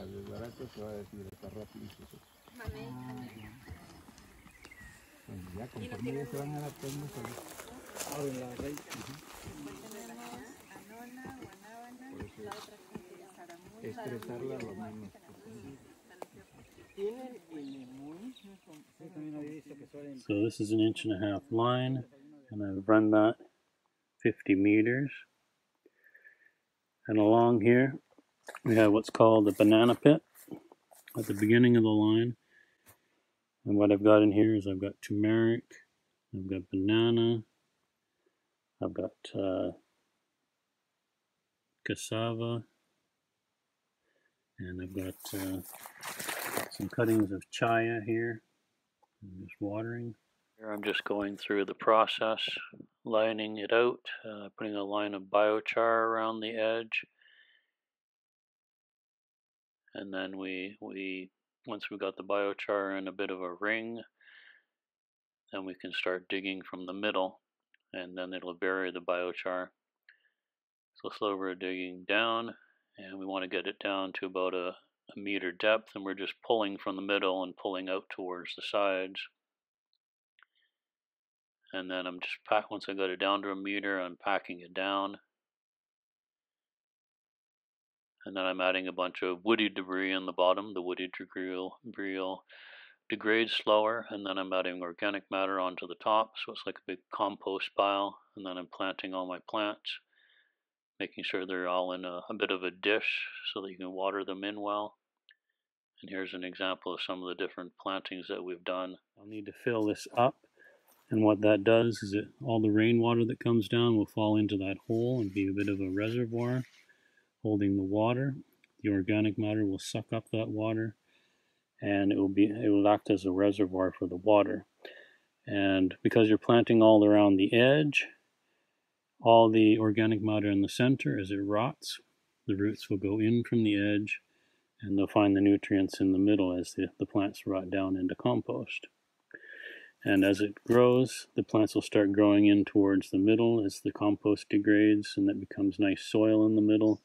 la desbarata se va a deshidratar rápido. Ya conforme ya se van adaptando abren la raíz. Anona, guanábana, estresarla lo menos posible. So this is an 1.5-inch line, and I've run that 50 meters. And along here we have what's called the banana pit at the beginning of the line. And what I've got in here is I've got turmeric, I've got banana, I've got cassava, and I've got some cuttings of chaya here. I'm just watering. Here I'm just going through the process, lining it out, putting a line of biochar around the edge. And then once we got the biochar in a bit of a ring, then we can start digging from the middle, and then it'll bury the biochar. So slowly we're digging down, and we want to get it down to about a meter depth, and we're just pulling from the middle and pulling out towards the sides. And then I'm just once I got it down to a meter, I'm packing it down. And then I'm adding a bunch of woody debris in the bottom. The woody debris will degrade slower, and then I'm adding organic matter onto the top, so it's like a big compost pile. And then I'm planting all my plants, making sure they're all in a bit of a dish so that you can water them in well. And here's an example of some of the different plantings that we've done. I'll need to fill this up, and what that does is all the rainwater that comes down will fall into that hole and be a bit of a reservoir holding the water. The organic matter will suck up that water, and it will act as a reservoir for the water. And because you're planting all around the edge, all the organic matter in the center, as it rots, the roots will go in from the edge, and they'll find the nutrients in the middle as the plants rot down into compost. And as it grows, the plants will start growing in towards the middle as the compost degrades, and that becomes nice soil in the middle.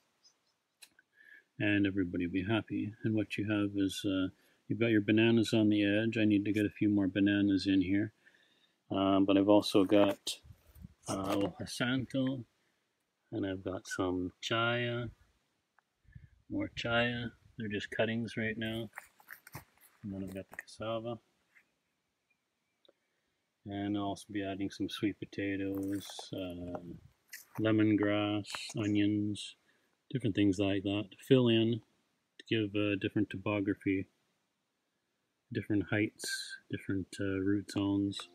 And everybody will be happy. And what you have is you've got your bananas on the edge. I need to get a few more bananas in here. But I've also got Jacinto, and I've got some chaya, more chaya. They're just cuttings right now. And then I've got the cassava. And I'll also be adding some sweet potatoes, lemongrass, onions, different things like that to fill in, to give different topography, different heights, different root zones.